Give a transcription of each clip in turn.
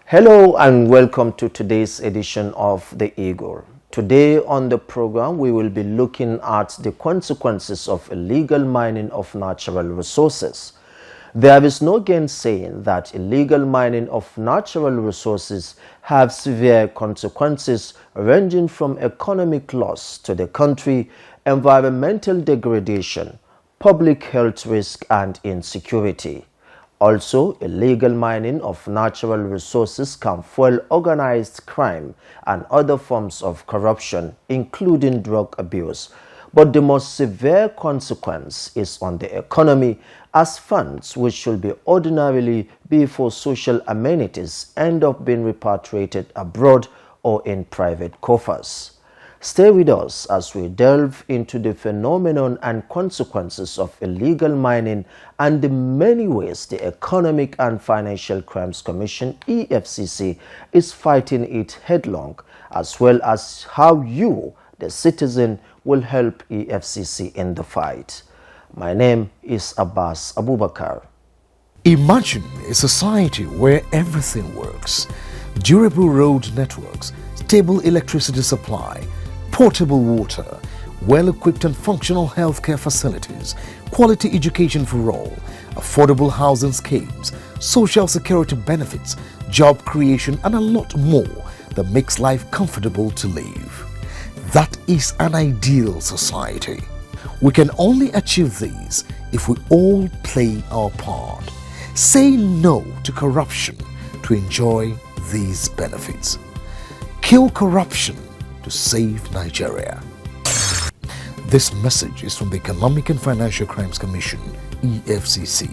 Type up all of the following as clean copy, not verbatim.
Hello and welcome to today's edition of The Eagle. Today on the program, we will be looking at the consequences of illegal mining of natural resources. There is no gainsaying that illegal mining of natural resources have severe consequences ranging from economic loss to the country, environmental degradation, public health risk and insecurity. Also, illegal mining of natural resources can fuel organized crime and other forms of corruption, including drug abuse. But the most severe consequence is on the economy, as funds which should be ordinarily be for social amenities end up being repatriated abroad or in private coffers. Stay with us as we delve into the phenomenon and consequences of illegal mining and the many ways the Economic and Financial Crimes Commission, EFCC, is fighting it headlong, as well as how you, the citizen, will help EFCC in the fight. My name is Abbas Abubakar. Imagine a society where everything works. Durable road networks, stable electricity supply, portable water, well-equipped and functional healthcare facilities, quality education for all, affordable housing schemes, social security benefits, job creation, and a lot more that makes life comfortable to live. That is an ideal society. We can only achieve these if we all play our part. Say no to corruption to enjoy these benefits. Kill corruption to save Nigeria. This message is from the Economic and Financial Crimes Commission, EFCC.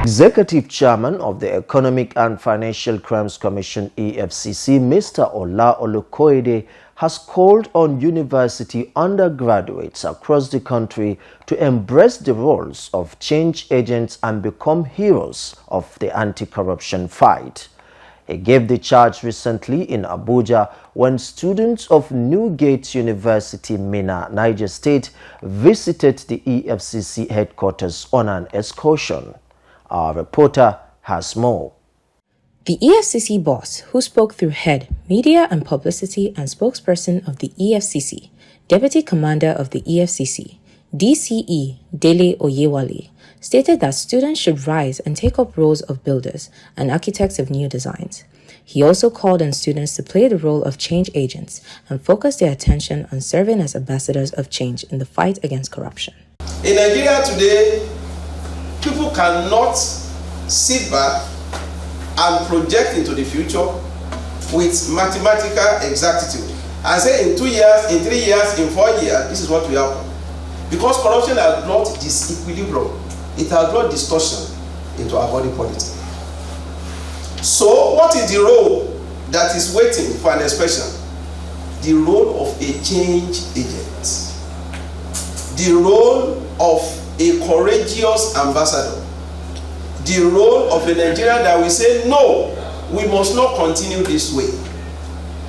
Executive Chairman of the Economic and Financial Crimes Commission, EFCC, Mr. Ola Olukoide, has called on university undergraduates across the country to embrace the roles of change agents and become heroes of the anti-corruption fight. He gave the charge recently in Abuja when students of Newgate University, Minna, Niger State, visited the EFCC headquarters on an excursion. Our reporter has more. The EFCC boss, who spoke through head, media and publicity and spokesperson of the EFCC, Deputy Commander of the EFCC, DCE Dele Oyewale, stated that students should rise and take up roles of builders and architects of new designs. He also called on students to play the role of change agents and focus their attention on serving as ambassadors of change in the fight against corruption. In Nigeria today, people cannot sit back and project into the future with mathematical exactitude and say in 2 years, in 3 years, in 4 years, this is what will happen. Because corruption has brought disequilibrium, it has brought distortion into our body politic. So what is the role that is waiting for an expression? The role of a change agent. The role of a courageous ambassador. The role of a Nigerian that will say, no, we must not continue this way.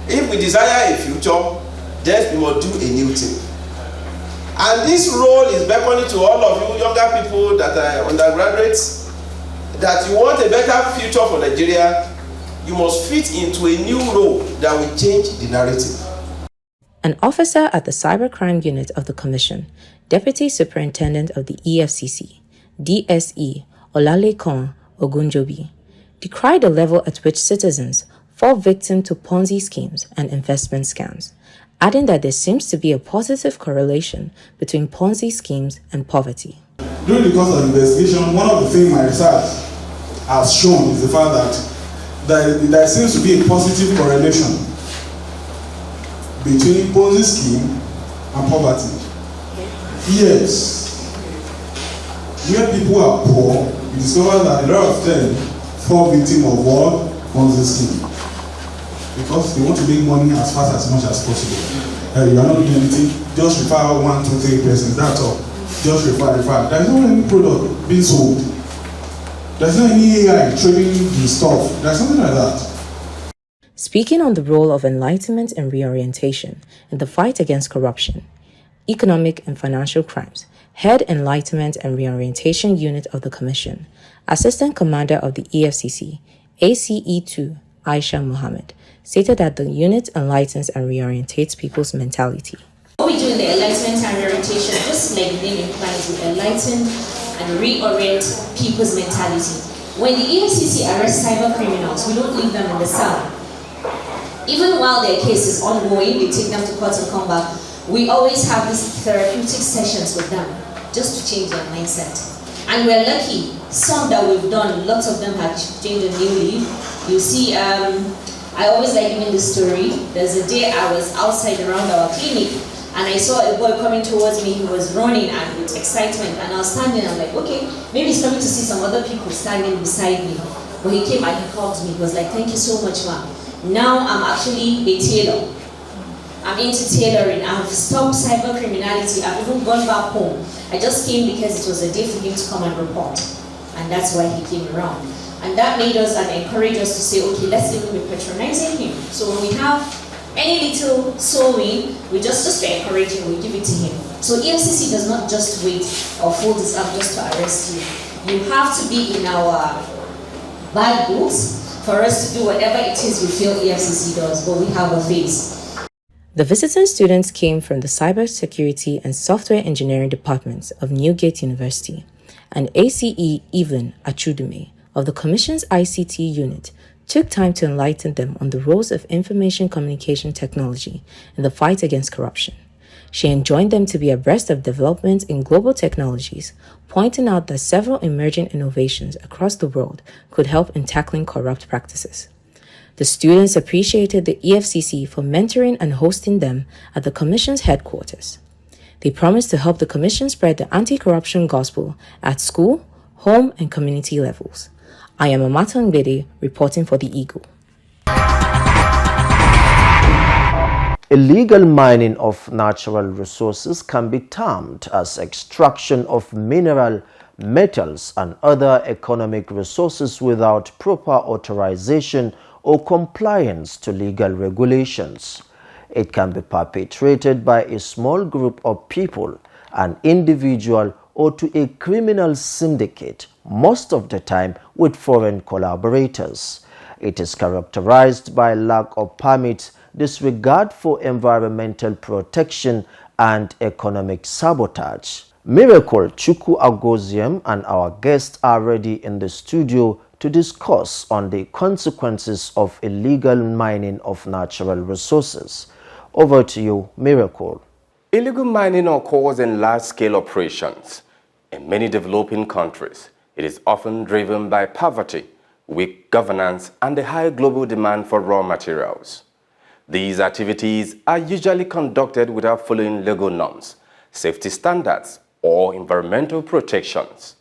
If we desire a future, then we must do a new thing. And this role is beckoning to all of you younger people that are undergraduates, that you want a better future for Nigeria, you must fit into a new role that will change the narrative. An officer at the Cybercrime Unit of the Commission, Deputy Superintendent of the EFCC, DSE Olalekan Ogunjobi, decried the level at which citizens fall victim to Ponzi schemes and investment scams, adding that there seems to be a positive correlation between Ponzi schemes and poverty. During the course of investigation, one of the things my research has shown is the fact that there seems to be a positive correlation between Ponzi scheme and poverty. Yes, where people are poor, you discover that a lot of them fall victim of what? Ponzi scheme. Because they want to make money as fast as much as possible. You are not doing anything, just refer 1, 2, 3 persons, that's all. Just refer. There is no any product being sold. There's not any AI trading the stuff. There's something like that. Speaking on the role of enlightenment and reorientation in the fight against corruption, economic and financial crimes, Head Enlightenment and Reorientation Unit of the Commission, Assistant Commander of the EFCC, ACE2, Aisha Mohammed, stated that the unit enlightens and reorientates people's mentality. What we do in the enlightenment and reorientation, just like the name implies, we enlighten and reorient people's mentality. When the EFCC arrests cyber criminals, we don't leave them in the cell. Even while their case is ongoing, we take them to court and come back. We always have these therapeutic sessions with them, just to change their mindset. And we're lucky, some that we've done, lots of them have changed a new leaf. You see, I always like giving this story. There's a day I was outside around our clinic, and I saw a boy coming towards me. He was running and with excitement, and I was standing. I'm like, okay, maybe he's coming to see some other people standing beside me. But he came and he called me. He was like, thank you so much, ma'am. Now I'm actually a tailor. I'm into tailoring. I've stopped cyber criminality. I've even gone back home. I just came because it was a day for him to come and report. And that's why he came around. And that made us and encouraged us to say, okay, let's even be patronizing him. So when we have any little sewing, we just to encourage him, we give it to him. So EFCC does not just wait or fold this up just to arrest you. You have to be in our bad books for us to do whatever it is we feel EFCC does, but we have a face. The visiting students came from the Cybersecurity and Software Engineering departments of Newgate University and ACE Evelyn Achudume of the Commission's ICT unit took time to enlighten them on the roles of information communication technology in the fight against corruption. She enjoined them to be abreast of developments in global technologies, pointing out that several emerging innovations across the world could help in tackling corrupt practices. The students appreciated the EFCC for mentoring and hosting them at the Commission's headquarters. They promised to help the Commission spread the anti-corruption gospel at school, home, and community levels. I am Amata Ngbede, reporting for The Eagle. Illegal mining of natural resources can be termed as extraction of mineral, metals, and other economic resources without proper authorization or compliance to legal regulations. It can be perpetrated by a small group of people, an individual, or to a criminal syndicate, most of the time with foreign collaborators. It is characterized by lack of permits, disregard for environmental protection, and economic sabotage. Miracle Chukwu Agoziem and our guests are ready in the studio to discuss on the consequences of illegal mining of natural resources. Over to you, Miracle. Illegal mining occurs in large-scale operations. In many developing countries, it is often driven by poverty, weak governance, and the high global demand for raw materials. These activities are usually conducted without following legal norms, safety standards, or environmental protections.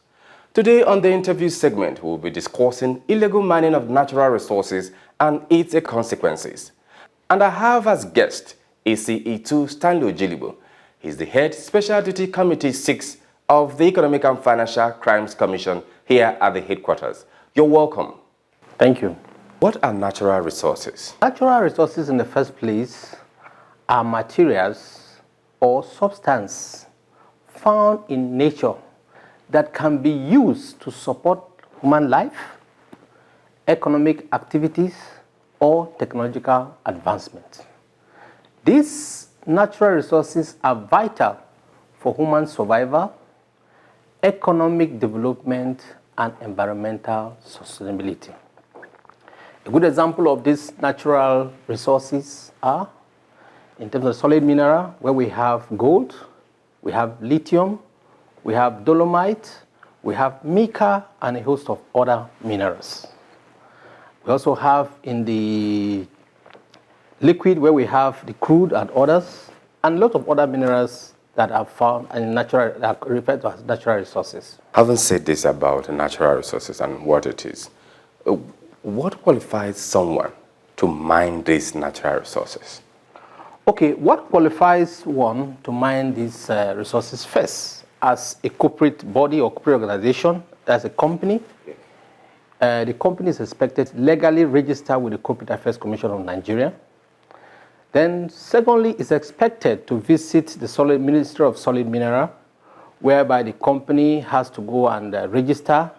Today on the interview segment, we will be discussing illegal mining of natural resources and its consequences. And I have as guest ACE2 Stanley Ojilibo. He's the head Special Duty Committee 6 of the Economic and Financial Crimes Commission here at the headquarters. You're welcome. Thank you. What are natural resources? Natural resources in the first place are materials or substance found in nature that can be used to support human life, economic activities, or technological advancement. These natural resources are vital for human survival, economic development, and environmental sustainability. A good example of these natural resources are, in terms of solid mineral, where we have gold, we have lithium, we have dolomite, we have mica, and a host of other minerals. We also have in the liquid where we have the crude and others, and a lot of other minerals that are found in natural, that are referred to as natural resources. Having said this about natural resources and what it is, what qualifies someone to mine these natural resources? Okay, what qualifies one to mine these resources first? As a corporate body or corporate organization, as a company, The company is expected to legally register with the Corporate Affairs Commission of Nigeria. Then secondly, it's expected to visit the Ministry of Solid Mineral, whereby the company has to go and register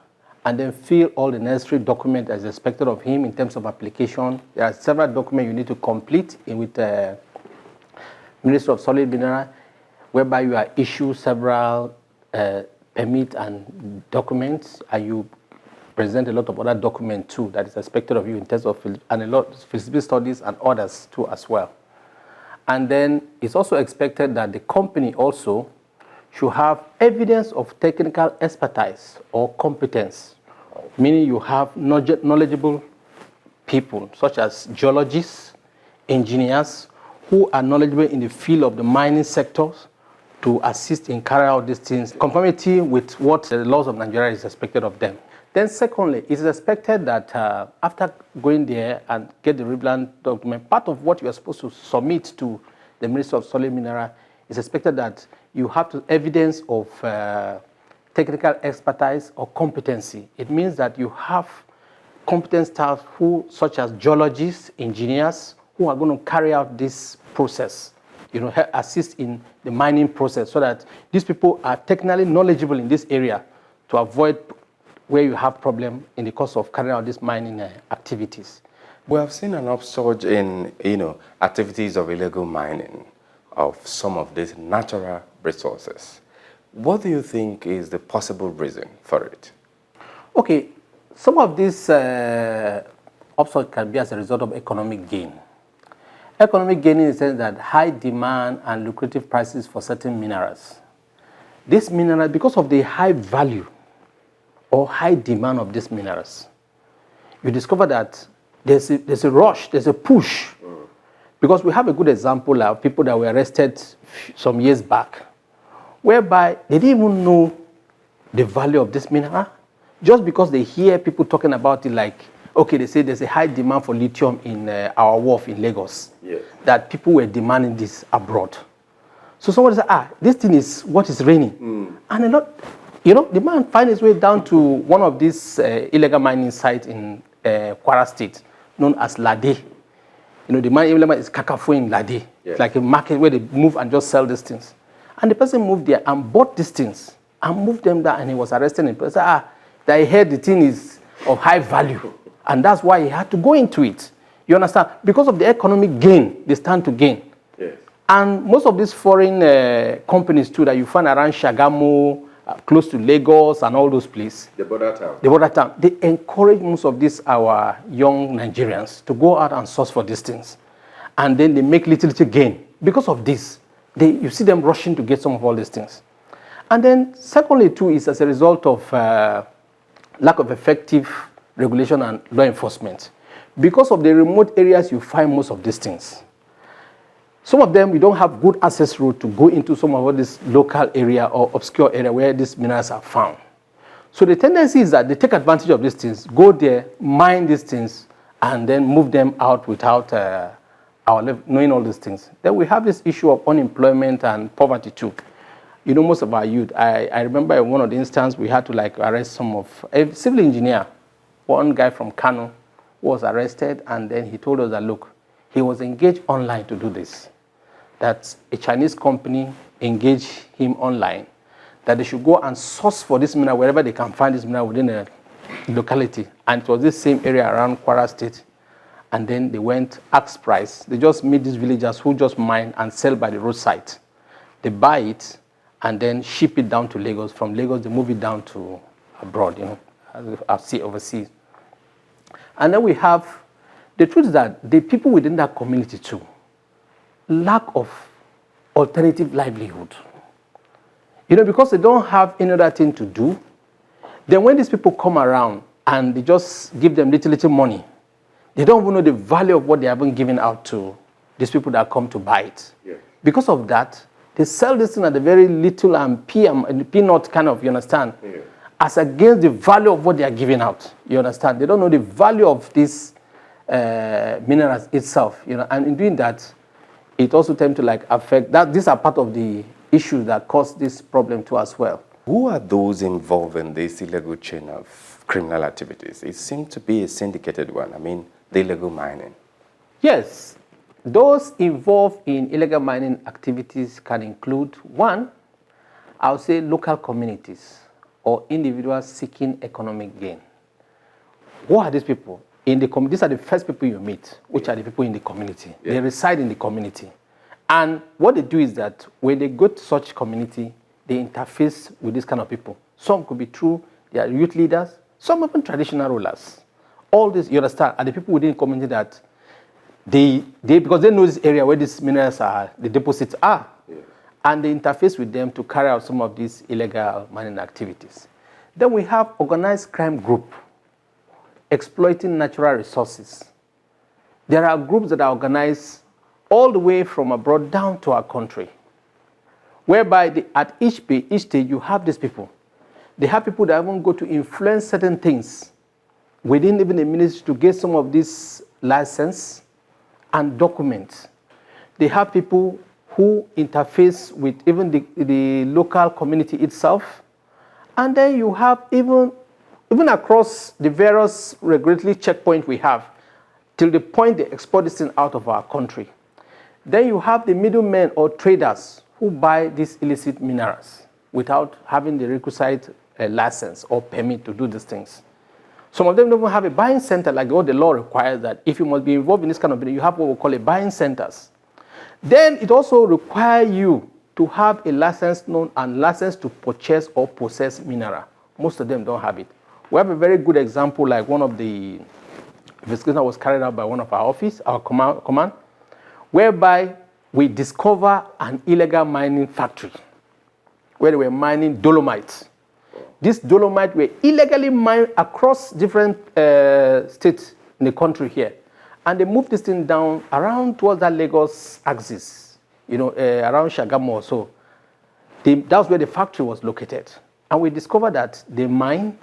and then fill all the necessary documents as expected of him in terms of application. There are several documents you need to complete with the Ministry of Solid Mineral, whereby you are issued several permits and documents, and you present a lot of other documents too that is expected of you in terms of, and a lot of feasibility studies and others too as well. And then it's also expected that the company also should have evidence of technical expertise or competence, meaning you have knowledgeable people such as geologists, engineers, who are knowledgeable in the field of the mining sectors to assist in carrying out these things, conformity with what the laws of Nigeria is expected of them. Then secondly, it is expected that after going there and get the relevant document, part of what you are supposed to submit to the Ministry of Solid Mineral is expected that you have to evidence of technical expertise or competency. It means that you have competent staff who, such as geologists, engineers, who are going to carry out this process, assist in the mining process, so that these people are technically knowledgeable in this area to avoid where you have problem in the course of carrying out these mining activities. We have seen an upsurge in, activities of illegal mining of some of these natural resources. What do you think is the possible reason for it? Okay, some of this upsurge can be as a result of economic gain. Economic gain in the sense that high demand and lucrative prices for certain minerals. This mineral, because of the high value or high demand of these minerals, you discover that there's a rush, there's a push. Because we have a good example of people that were arrested some years back, whereby they didn't even know the value of this mineral, just because they hear people talking about it like, okay, they say there's a high demand for lithium in our wharf in Lagos, that people were demanding this abroad. So somebody said, this thing is what is raining. And a lot, the man find his way down to one of these illegal mining sites in Kwara State, known as Lade. The mining element is Kakafo in Lade. It's like a market where they move and just sell these things. And the person moved there and bought these things and moved them down, and he was arrested. And he said, that he heard the thing is of high value. And that's why he had to go into it. You understand? Because of the economic gain, they stand to gain. Yes. And most of these foreign companies too that you find around Shagamu, close to Lagos and all those places. The border town. They encourage most of these our young Nigerians to go out and source for these things. And then they make little gain. Because of this, you see them rushing to get some of all these things. And then secondly too is as a result of lack of effective regulation and law enforcement. Because of the remote areas you find most of these things. Some of them, we don't have good access route to go into some of this local area or obscure area where these minerals are found. So the tendency is that they take advantage of these things, go there, mine these things, and then move them out without knowing all these things. Then we have this issue of unemployment and poverty too. Most of our youth, I remember in one of the instances we had to arrest some of a civil engineer, one guy from Kano was arrested, and then he told us that, look, he was engaged online to do this. That a Chinese company engaged him online, that they should go and source for this mineral wherever they can find this mineral within a locality. And it was this same area around Kwara State. And then they went, asked price. They just meet these villagers who just mine and sell by the roadside. They buy it and then ship it down to Lagos. From Lagos, they move it down to abroad, overseas. And then we have, the truth is that the people within that community too, lack of alternative livelihood. Because they don't have any other thing to do, then when these people come around and they just give them little money, they don't even know the value of what they haven't given out to these people that come to buy it. Yeah. Because of that, they sell this thing at a very little and peanut kind of, you understand, as against the value of what they are giving out. You understand? They don't know the value of this minerals itself, and in doing that, it also tends to affect that. These are part of the issues that cause this problem too as well. Who are those involved in this illegal chain of criminal activities. It seems to be a syndicated one. I mean, the illegal mining. Yes, those involved in illegal mining activities can include, one, I would say local communities or individuals seeking economic gain. Who are these people? These are the first people you meet, which are the people in the community. Yeah. They reside in the community. And what they do is that when they go to such community, they interface with these kind of people. Some could be through their youth leaders, some even traditional rulers. All this, you understand, are the people within the community that because they know this area where these minerals are, the deposits are. Yeah. And they interface with them to carry out some of these illegal mining activities. Then we have organized crime group exploiting natural resources. There are groups that are organized all the way from abroad down to our country, whereby at each stage you have these people. They have people that even go to influence certain things within even the ministry to get some of this license and documents. They have people who interface with even the local community itself. And then you have even across the various regulatory checkpoints we have, till the point they export this thing out of our country. Then you have the middlemen or traders who buy these illicit minerals without having the requisite license or permit to do these things. Some of them don't even have a buying center like what the law requires, that if you must be involved in this kind of business, you have what we call a buying centers. Then it also requires you to have a license to purchase or possess mineral. Most of them don't have it. We have a very good example, like one of the investigations that was carried out by one of our office, our command, whereby we discover an illegal mining factory where they were mining dolomite. This dolomite were illegally mined across different states in the country here. And they moved this thing down around towards that Lagos axis, around Shagamu or so. That's where the factory was located. And we discovered that they mine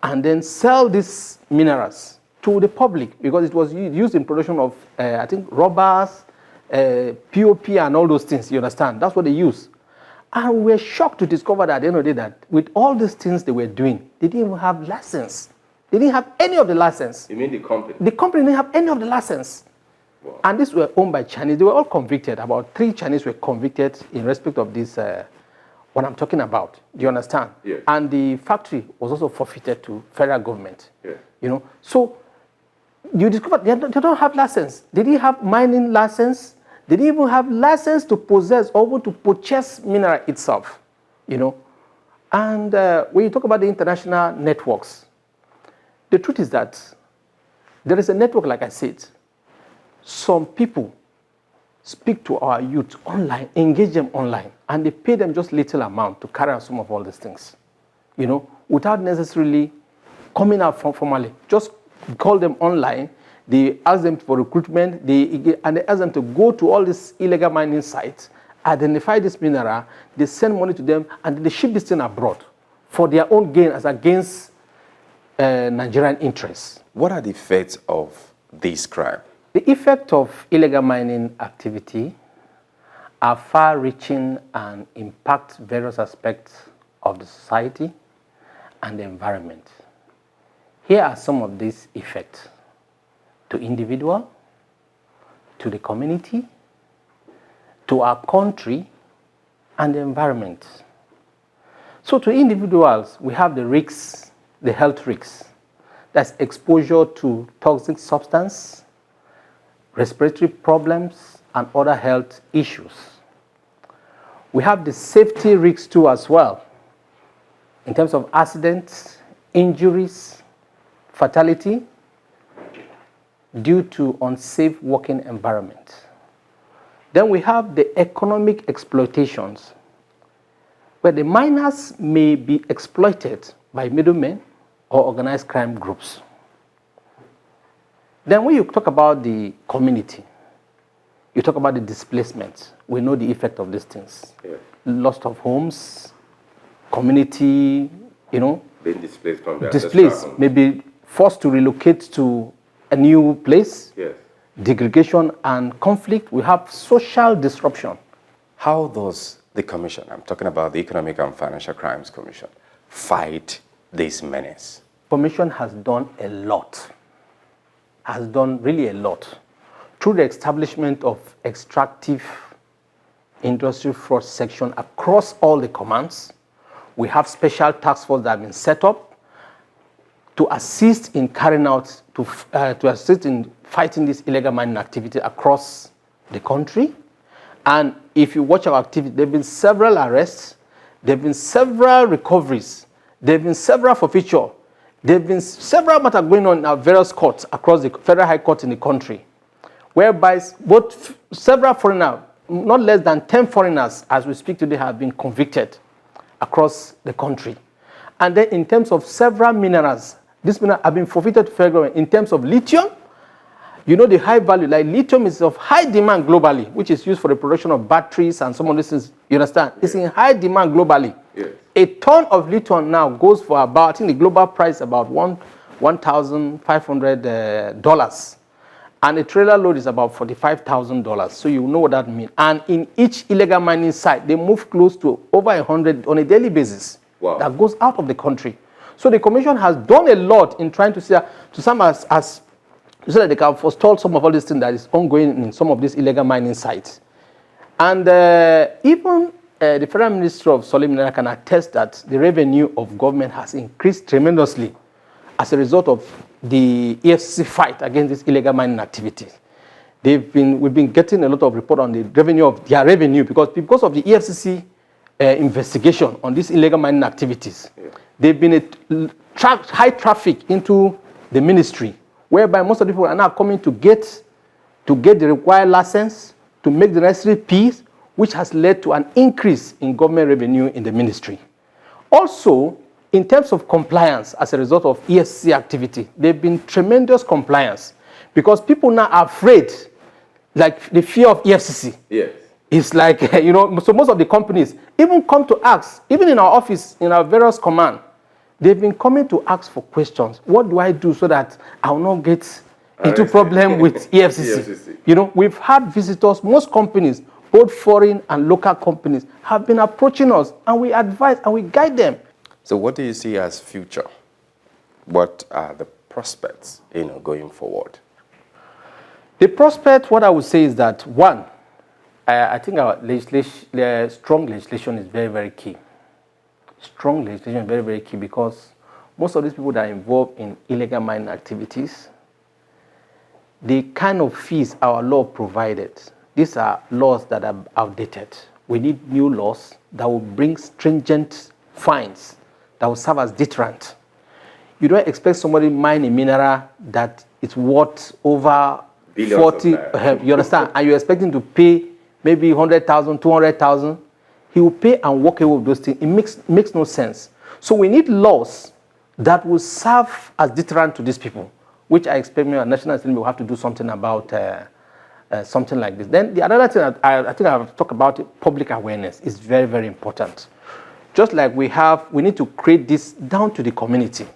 and then sell these minerals to the public because it was used in production of, I think, rubbers, POP and all those things, you understand? That's what they use. And we were shocked to discover that at the end of the day that with all these things they were doing, they didn't even have license. They didn't have any of the license. You mean the company? The company didn't have any of the license. Wow. And these were owned by Chinese. They were all convicted. About 3 Chinese were convicted in respect of this, what I'm talking about. Do you understand? Yes. And the factory was also forfeited to federal government. Yes. So you discover they don't have license. They didn't have mining license. They didn't even have license to possess or to purchase mineral itself. And when you talk about the international networks, the truth is that there is a network, like I said. Some people speak to our youth online, engage them online, and they pay them just little amount to carry out some of all these things, without necessarily coming out formally. Just call them online, they ask them for recruitment, and they ask them to go to all these illegal mining sites, identify this mineral, they send money to them, and they ship this thing abroad for their own gain as against Nigerian interests. What are the effects of this crime? The effect of illegal mining activity are far-reaching and impact various aspects of the society and the environment. Here are some of these effects to individual, to the community, to our country, and the environment. So to individuals, we have the risks, the health risks. That's exposure to toxic substance, respiratory problems, and other health issues. We have the safety risks too as well, in terms of accidents, injuries, fatality, due to unsafe working environment. Then we have the economic exploitations, where the miners may be exploited by middlemen or organized crime groups. Then when you talk about the community, you talk about the displacement. We know the effect of these things. Yeah. Loss of homes, community, being displaced from their displaced, maybe forced to relocate to a new place. Yes. Degradation and conflict. We have social disruption. How does the Commission, I'm talking about the Economic and Financial Crimes Commission, fight this menace? Commission has done a lot, has done really a lot through the establishment of extractive industry fraud section across all the commands. We have special task force that have been set up to assist in carrying out, to assist in fighting this illegal mining activity across the country. And if you watch our activity, there have been several arrests, there have been several recoveries, there have been several forfeiture, there have been several matters going on in our various courts across the federal high court in the country, whereby both several foreigners, not less than 10 foreigners, as we speak today, have been convicted across the country. And then in terms of several minerals, these minerals have been forfeited to federal government. In terms of lithium, you know the high value, like lithium is of high demand globally, which is used for the production of batteries and some of these things, you understand? It's in high demand globally. Yes. A ton of lithium now goes for about, I think the global price about $1,500. And a trailer load is about $45,000. So you know what that means. And in each illegal mining site, they move close to over 100 on a daily basis. Wow. That goes out of the country. So the Commission has done a lot in trying to say, to some as so that they can forestall some of all these things that is ongoing in some of these illegal mining sites. And even the Federal Ministry of Solid Mineral can attest that the revenue of government has increased tremendously as a result of the EFCC fight against this illegal mining activity. We've been getting a lot of report on the revenue of their revenue because of the EFCC investigation on these illegal mining activities. Yeah. They've been high traffic into the ministry, whereby most of the people are now coming to get the required license, to make the necessary fees, which has led to an increase in government revenue in the ministry. Also, in terms of compliance as a result of EFCC activity, there have been tremendous compliance because people now are afraid, like the fear of EFCC. Yes. It's like, you know, so most of the companies even come to ask, even in our office, in our various command, they've been coming to ask for questions. What do I do so that I will not get into problem with EFCC? You know, we've had visitors, most companies, both foreign and local companies, have been approaching us, and we advise and we guide them. So what do you see as future? What are the prospects, going forward? The prospect, what I would say is that, one, I think our strong legislation is very, very key. Strong legislation is very, very key because most of these people that are involved in illegal mining activities, the kind of fees our law provided, these are laws that are outdated. We need new laws that will bring stringent fines that will serve as deterrent. You don't expect somebody to mine a mineral that is worth over Billions 40, you understand? And you're expecting to pay maybe 100,000, 200,000. He will pay and walk away with those things. It makes no sense. So we need laws that will serve as deterrent to these people, which I expect maybe National Assembly will have to do something about something like this. Then the other thing I think I've talked about public awareness is very, very important. Just like we need to create this down to the community,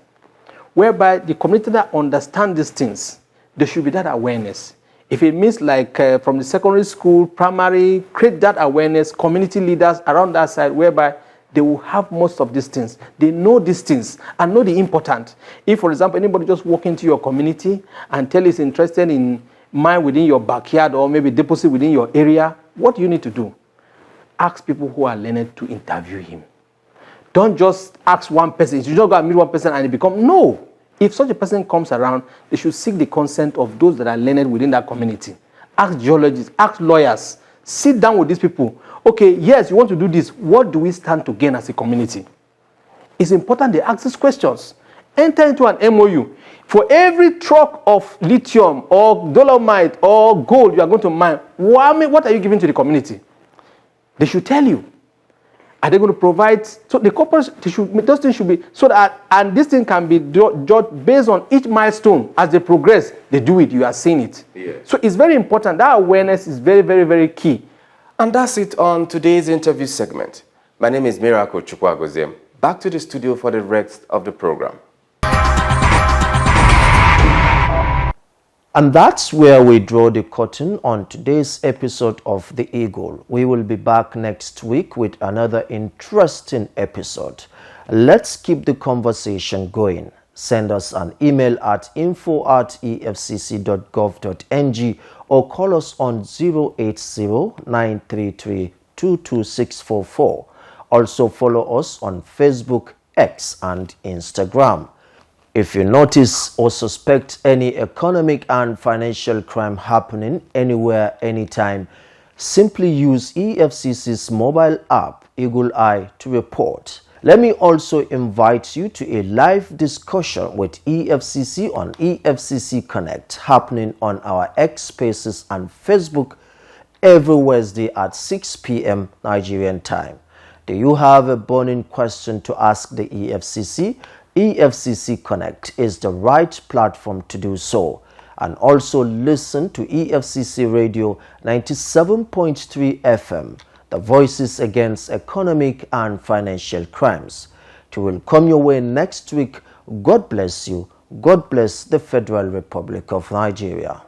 whereby the community that understand these things, there should be that awareness. If it means like from the secondary school, primary, create that awareness, community leaders around that side, whereby they will have most of these things. They know these things and know the important. If, for example, anybody just walk into your community and tell is interested in mine within your backyard or maybe deposit within your area, what do you need to do? Ask people who are learned to interview him. Don't just ask one person. You don't go and meet one person and it becomes, no. If such a person comes around, they should seek the consent of those that are learned within that community. Ask geologists, ask lawyers, sit down with these people. Okay, yes, you want to do this. What do we stand to gain as a community? It's important they ask these questions. Enter into an MOU. For every truck of lithium or dolomite or gold you are going to mine, what are you giving to the community? They should tell you. Are they going to provide? So the corporates, those things should be, so that, and this thing can be judged based on each milestone. As they progress, they do it. You are seeing it. Yeah. So it's very important. That awareness is very, very, very key. And that's it on today's interview segment. My name is Miracle Chukwagozem. Back to the studio for the rest of the program. And that's where we draw the curtain on today's episode of The Eagle. We will be back next week with another interesting episode. Let's keep the conversation going. Send us an email at info@efcc.gov.ng or call us on 080-933-22644. Also follow us on Facebook, X, and Instagram. If you notice or suspect any economic and financial crime happening anywhere, anytime, simply use EFCC's mobile app, Eagle Eye, to report. Let me also invite you to a live discussion with EFCC on EFCC Connect happening on our X Spaces and Facebook every Wednesday at 6 p.m. Nigerian time. Do you have a burning question to ask the EFCC? EFCC Connect is the right platform to do so. And also listen to EFCC Radio 97.3 FM, the voices against economic and financial crimes. It will come your way next week. God bless you. God bless the Federal Republic of Nigeria.